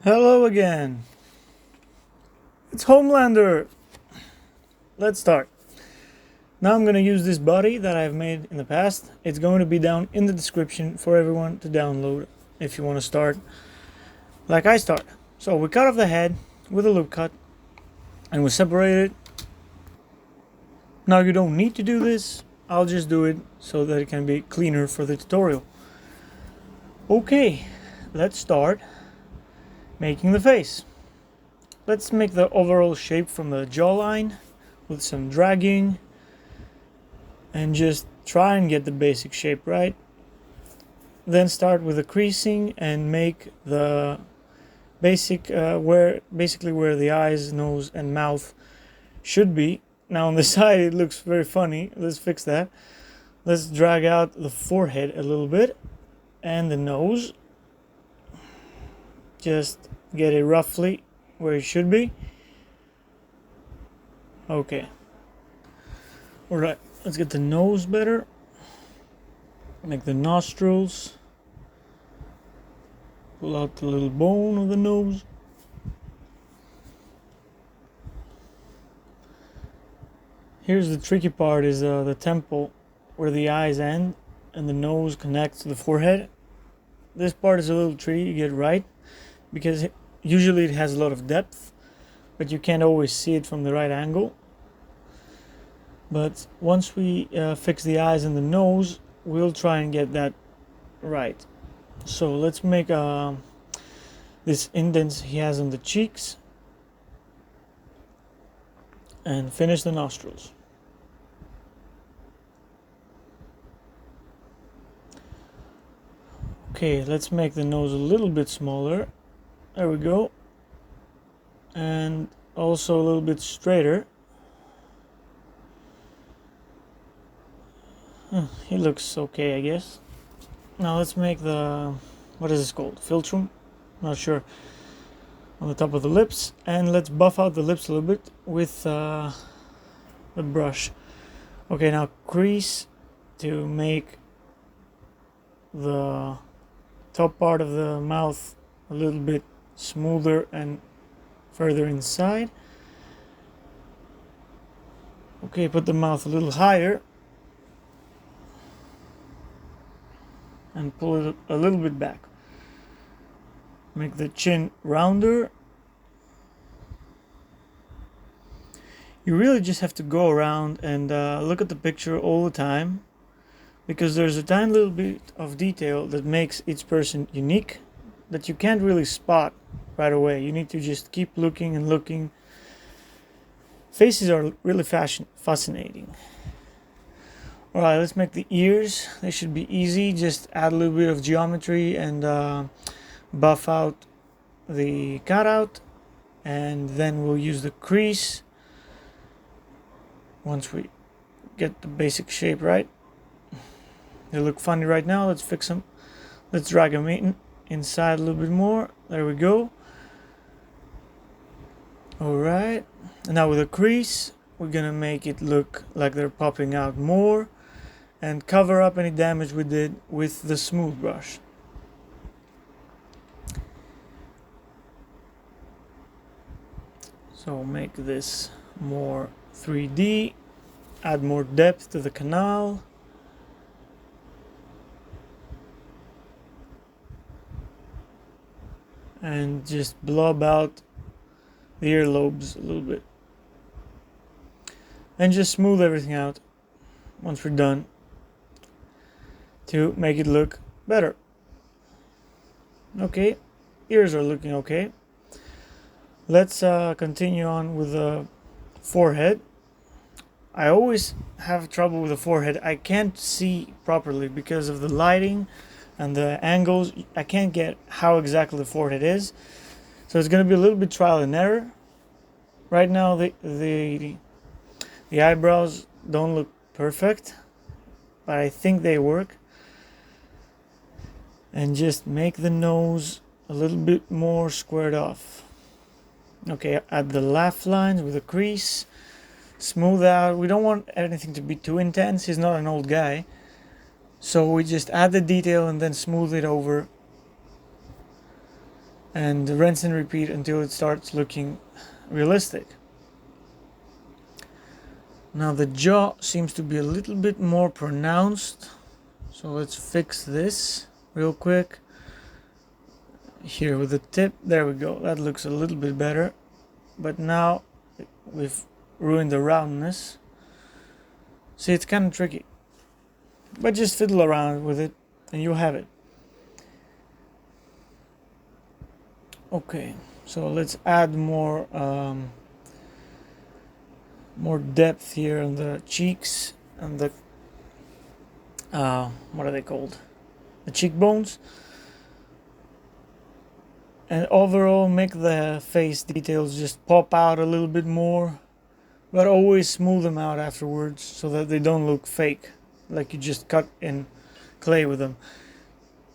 Hello again. It's Homelander. Let's start. Now I'm going to use this body that I've made in the past. It's going to be down in the description for everyone to download if you want to start like I start. So we cut off the head with a loop cut and we separate it. Now you don't need to do this. I'll just do it so that it can be cleaner for the tutorial. Okay, let's start making the face. Let's make the overall shape from the jawline with some dragging and just try and get the basic shape right. Then start with the creasing and make the basic basically where the eyes, nose and mouth should be. Now on the side it looks very funny. Let's fix that. Let's drag out the forehead a little bit and the nose. Just get it roughly where it should be. Okay. Alright, let's get the nose better. Make the nostrils. Pull out the little bone of the nose. Here's the tricky part is the temple where the eyes end and the nose connects to the forehead. This part is a little tricky to get right because usually it has a lot of depth, but you can't always see it from the right angle. But once we fix the eyes and the nose, we'll try and get that right. So let's make this indents he has on the cheeks and finish the nostrils. Okay, let's make the nose a little bit smaller. There we go. And also a little bit straighter. He looks okay, I guess. Now let's make the, what is this called? Philtrum? Not sure. On the top of the lips. And let's buff out the lips a little bit with the brush. Okay, now crease to make the top part of the mouth a little bit smoother and further inside. Okay, put the mouth a little higher and pull it a little bit back. Make the chin rounder. You really just have to go around and look at the picture all the time, because there's a tiny little bit of detail that makes each person unique that you can't really spot right away. You need to just keep looking and looking. Faces are really fascinating. Alright, let's make the ears. They should be easy. Just add a little bit of geometry and buff out the cutout, and then we'll use the crease once we get the basic shape right. They look funny right now. Let's fix them. Let's drag them inside a little bit more. There we go. Alright, and now with a crease we're gonna make it look like they're popping out more and cover up any damage we did with the smooth brush. So make this more 3D, add more depth to the canal. And just blob out the earlobes a little bit. And just smooth everything out once we're done to make it look better. Okay, ears are looking okay. Let's continue on with the forehead. I always have trouble with the forehead. I can't see properly because of the lighting and the angles. I can't get how exactly the forehead is, so it's going to be a little bit trial and error. Right now the eyebrows don't look perfect, but I think they work. And just make the nose a little bit more squared off. Okay, add the laugh lines with a crease, smooth out. We don't want anything to be too intense. He's not an old guy. So we just add the detail and then smooth it over and rinse and repeat until it starts looking realistic. Now the jaw seems to be a little bit more pronounced, so let's fix this real quick. Here with the tip, there we go, that looks a little bit better, but now we've ruined the roundness. See, it's kind of tricky, but just fiddle around with it and you'll have it. Okay, so let's add more depth here on the cheeks and the what are they called, the cheekbones, and overall make the face details just pop out a little bit more, but always smooth them out afterwards so that they don't look fake, like you just cut in clay with them.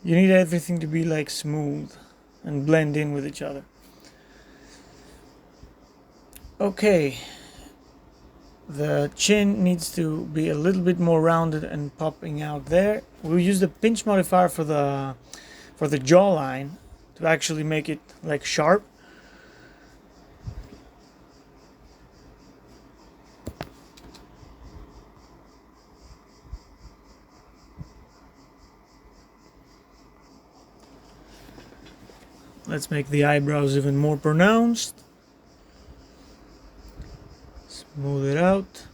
You need everything to be like smooth and blend in with each other. Okay, the chin needs to be a little bit more rounded and popping out there. We'll use the pinch modifier for the jawline to actually make it like sharp. Let's make the eyebrows even more pronounced. Smooth it out.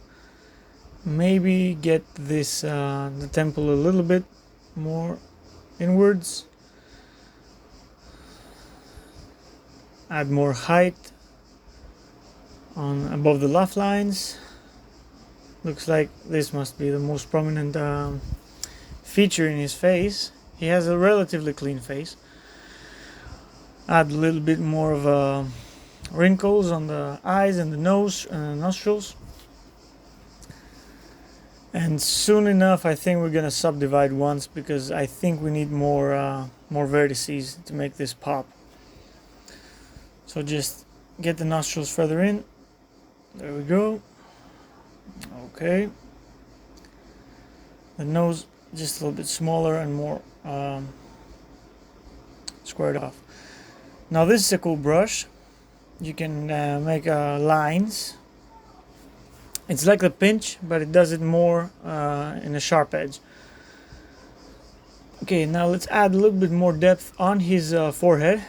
Maybe get this the temple a little bit more inwards. Add more height on above the laugh lines. Looks like this must be the most prominent feature in his face. He has a relatively clean face. Add a little bit more of wrinkles on the eyes and the nose and the nostrils. And soon enough, I think we're gonna subdivide once, because I think we need more vertices to make this pop. So just get the nostrils further in. There we go. Okay. The nose just a little bit smaller and more squared off. Now this is a cool brush. You can make lines. It's like the pinch, but it does it more in a sharp edge. Okay, now let's add a little bit more depth on his forehead,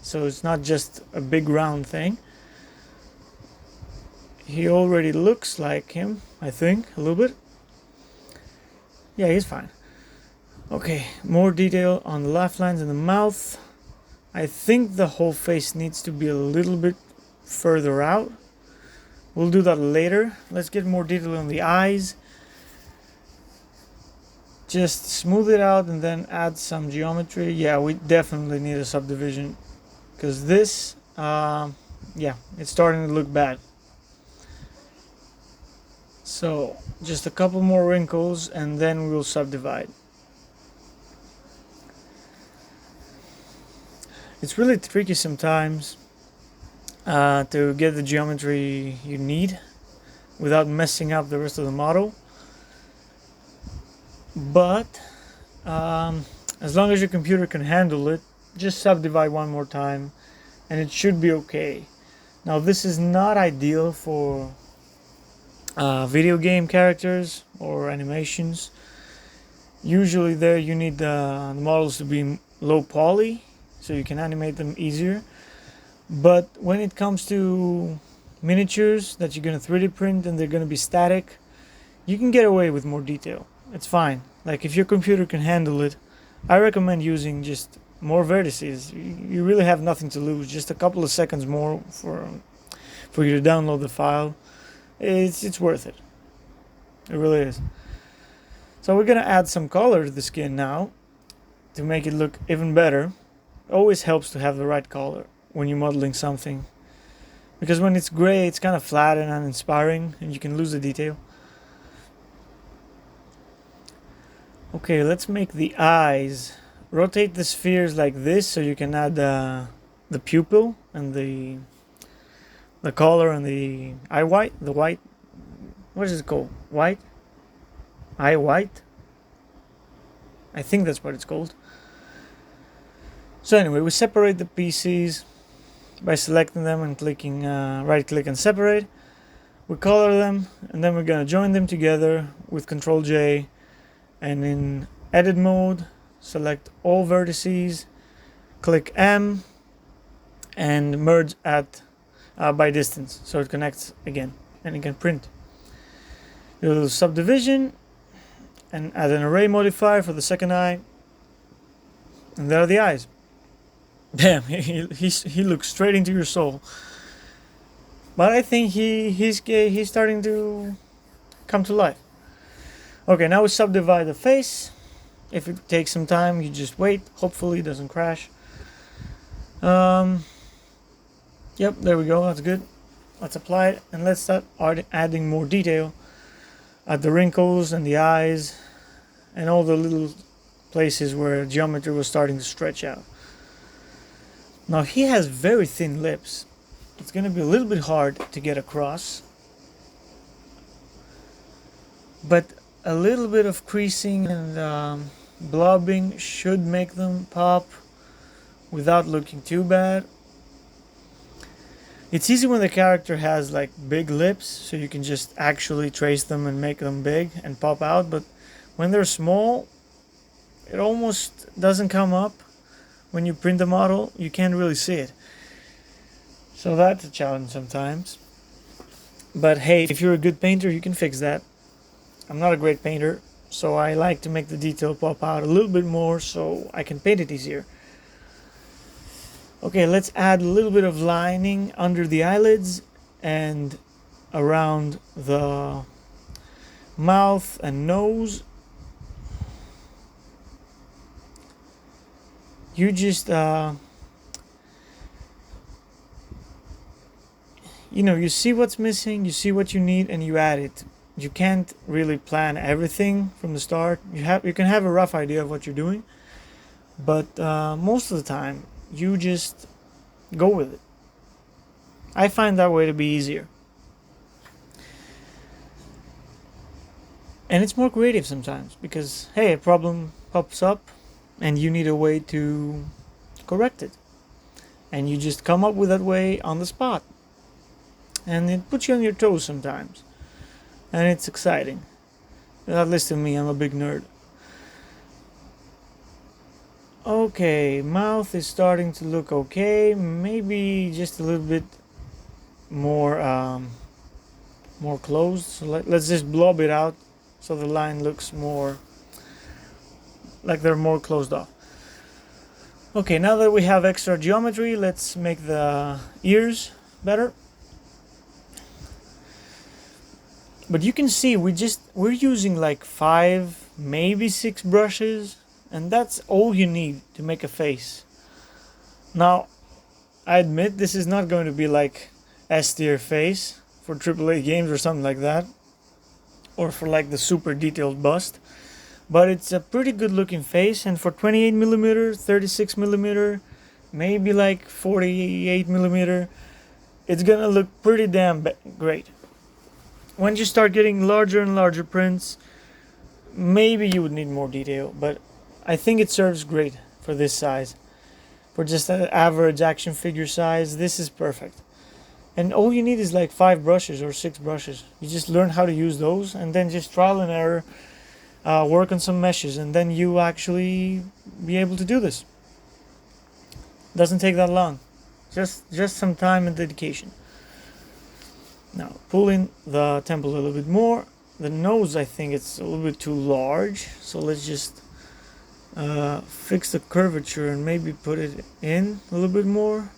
so it's not just a big round thing. He already looks like him, I think, a little bit. Yeah, he's fine. Okay, more detail on the laugh lines and the mouth. I think the whole face needs to be a little bit further out. We'll do that later. Let's get more detail on the eyes. Just smooth it out and then add some geometry. Yeah, we definitely need a subdivision, because this, yeah, it's starting to look bad. So just a couple more wrinkles and then we'll subdivide. It's really tricky sometimes to get the geometry you need without messing up the rest of the model. But as long as your computer can handle it, just subdivide one more time and it should be okay. Now this is not ideal for video game characters or animations. Usually there you need the models to be low poly so you can animate them easier. But when it comes to miniatures that you're going to 3D print and they're going to be static, you can get away with more detail. It's fine. Like if your computer can handle it, I recommend using just more vertices. You really have nothing to lose. Just a couple of seconds more for you to download the file. It's worth it. It really is. So we're going to add some color to the skin now to make it look even better. It always helps to have the right color when you're modeling something, because when it's gray it's kind of flat and uninspiring and you can lose the detail. Okay, let's make the eyes. Rotate the spheres like this so you can add the pupil and the color and the eye white, the white, what is it called? White? Eye white? I think that's what it's called. So anyway, we separate the PCs by selecting them and clicking right click and separate. We color them, and then we're gonna join them together with Control J, and in edit mode select all vertices, click M, and merge at by distance so it connects again, and you can print. Do a little subdivision and add an array modifier for the second eye, and there are the eyes. Damn, he looks straight into your soul. But I think he's starting to come to life. Okay, now we subdivide the face. If it takes some time, you just wait. Hopefully it doesn't crash. Yep, there we go. That's good. Let's apply it, and let's start adding more detail at the wrinkles and the eyes and all the little places where geometry was starting to stretch out. Now he has very thin lips. It's going to be a little bit hard to get across, but a little bit of creasing and blobbing should make them pop without looking too bad. It's easy when the character has like big lips, so you can just actually trace them and make them big and pop out, but when they're small, it almost doesn't come up. When you print the model, you can't really see it. So that's a challenge sometimes. But hey, if you're a good painter, you can fix that. I'm not a great painter, so I like to make the detail pop out a little bit more so I can paint it easier. Okay, let's add a little bit of lining under the eyelids and around the mouth and nose. You just you see what's missing, you see what you need, and you add it. You can't really plan everything from the start. You can have a rough idea of what you're doing, but most of the time you just go with it. I find that way to be easier, and it's more creative sometimes because hey, a problem pops up and you need a way to correct it, and you just come up with that way on the spot, and it puts you on your toes sometimes, and it's exciting. At least to me, I'm a big nerd. Okay, mouth is starting to look okay. Maybe just a little bit more more closed. So let's just blob it out so the line looks more like they're more closed off. Okay, now that we have extra geometry, let's make the ears better. But you can see we're using like 5, maybe 6 brushes, and that's all you need to make a face. Now, I admit this is not going to be like S-tier face for AAA games or something like that, or for like the super detailed bust. But it's a pretty good looking face, and for 28mm, 36mm, maybe like 48mm, it's gonna look pretty damn great. When you start getting larger and larger prints, maybe you would need more detail, but I think it serves great for this size. For just an average action figure size, this is perfect. And all you need is like 5 brushes or 6 brushes. You just learn how to use those, and then just trial and error. Work on some meshes, and then you actually be able to do this. Doesn't take that long, just some time and dedication. Now pull in the temple a little bit more. The nose, I think it's a little bit too large, so let's just fix the curvature and maybe put it in a little bit more.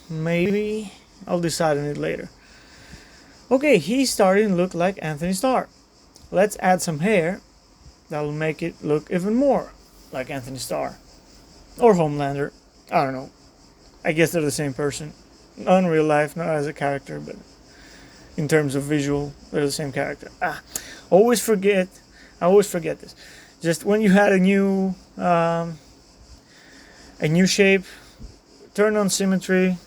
Maybe I'll decide on it later. Okay, he's starting to look like Anthony Starr. Let's add some hair. That'll make it look even more like Anthony Starr. Or Homelander. I don't know. I guess they're the same person. Not in real life, not as a character, but in terms of visual, they're the same character. I always forget this. Just when you had a new shape, turn on symmetry,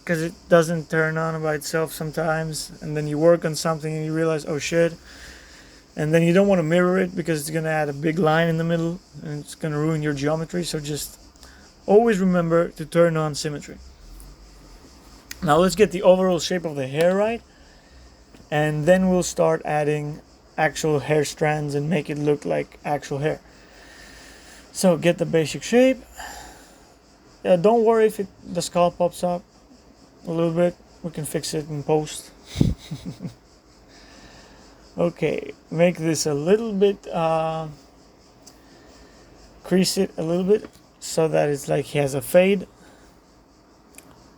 because it doesn't turn on by itself sometimes, and then you work on something and you realize, oh shit, And then you don't want to mirror it because it's going to add a big line in the middle and it's going to ruin your geometry. So just always remember to turn on symmetry. Now let's get the overall shape of the hair right, and then we'll start adding actual hair strands and make it look like actual hair. So get the basic shape. Don't worry if the skull pops up a little bit. We can fix it in post. Okay, make this a little bit, crease it a little bit so that it's like he has a fade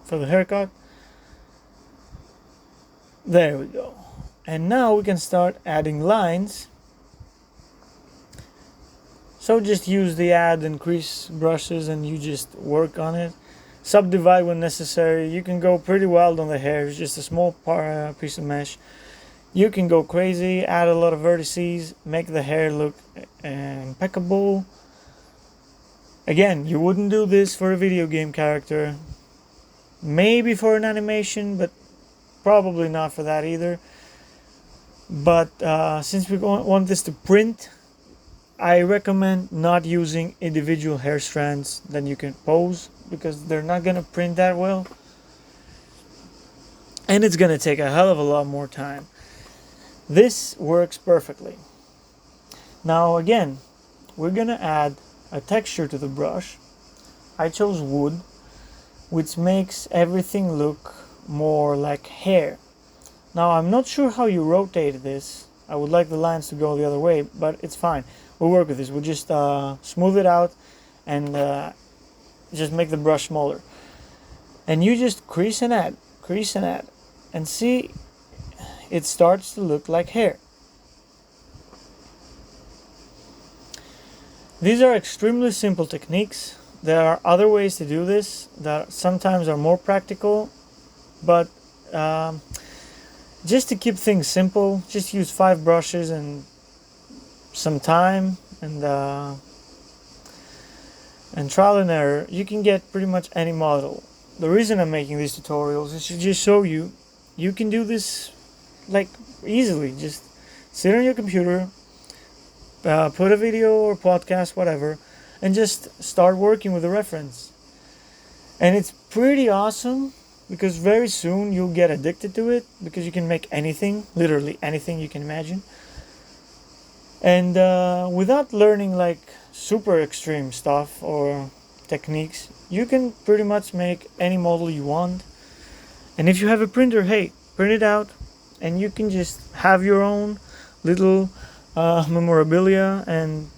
for the haircut. There we go. And now we can start adding lines. So just use the add and crease brushes and you just work on it. Subdivide when necessary. You can go pretty wild on the hair. It's just a small piece of mesh. You can go crazy, add a lot of vertices, make the hair look impeccable. Again, you wouldn't do this for a video game character. Maybe for an animation, but probably not for that either. But since we want this to print, I recommend not using individual hair strands that you can pose, because they're not going to print that well. And it's going to take a hell of a lot more time. This works perfectly. Now again, we're going to add a texture to the brush. I chose wood, which makes everything look more like hair. Now I'm not sure how you rotate this. I would like the lines to go the other way, but it's fine. We'll work with this. We'll just smooth it out and just make the brush smaller. And you just crease and add, and see, it starts to look like hair. These are extremely simple techniques. There are other ways to do this that sometimes are more practical, but just to keep things simple, just use 5 brushes and some time and trial and error. You can get pretty much any model. The reason I'm making these tutorials is to just show you can do this like easily. Just sit on your computer, put a video or podcast, whatever, and just start working with a reference. And it's pretty awesome because very soon you'll get addicted to it, because you can make anything, literally anything you can imagine. And without learning like super extreme stuff or techniques, you can pretty much make any model you want. And if you have a printer, hey, print it out and you can just have your own little memorabilia and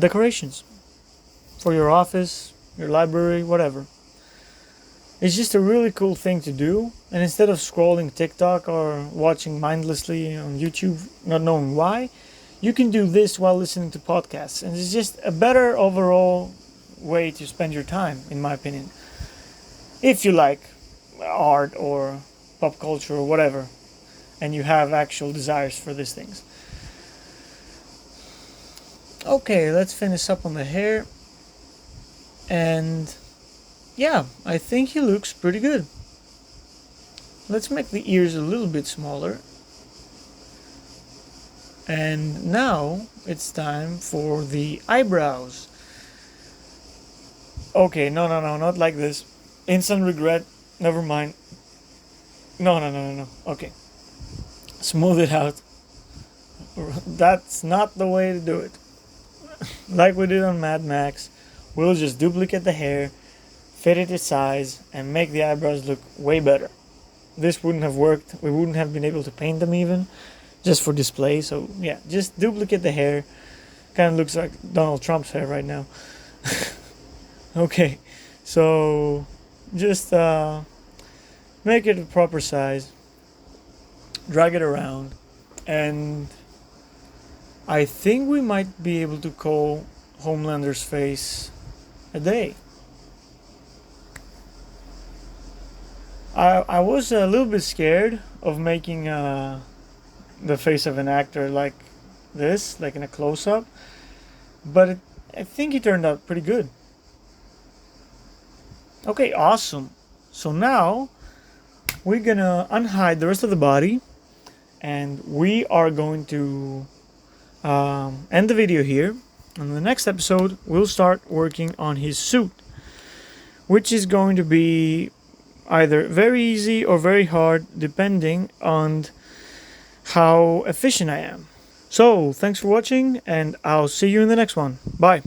decorations for your office, your library, whatever. It's just a really cool thing to do. And instead of scrolling TikTok or watching mindlessly on YouTube, not knowing why, you can do this while listening to podcasts. And it's just a better overall way to spend your time, in my opinion. If you like art or pop culture or whatever, and you have actual desires for these things. Okay, let's finish up on the hair. And yeah, I think he looks pretty good. Let's make the ears a little bit smaller. And now it's time for the eyebrows. Okay, no, not like this. Instant regret, never mind. No. Okay. Smooth it out. That's not the way to do it. Like we did on Mad Max, we'll just duplicate the hair, fit it to size, and make the eyebrows look way better. This wouldn't have worked. We wouldn't have been able to paint them even, just for display. So yeah, just duplicate the hair. Kind of looks like Donald Trump's hair right now. Okay, so just make it a proper size, drag it around, and I think we might be able to call Homelander's face a day. I was a little bit scared of making the face of an actor like this, like in a close-up, but I think it turned out pretty good. Okay, awesome. So now we're gonna unhide the rest of the body And we are going to end the video here. In the next episode, we'll start working on his suit, which is going to be either very easy or very hard, depending on how efficient I am. So, thanks for watching, and I'll see you in the next one. Bye.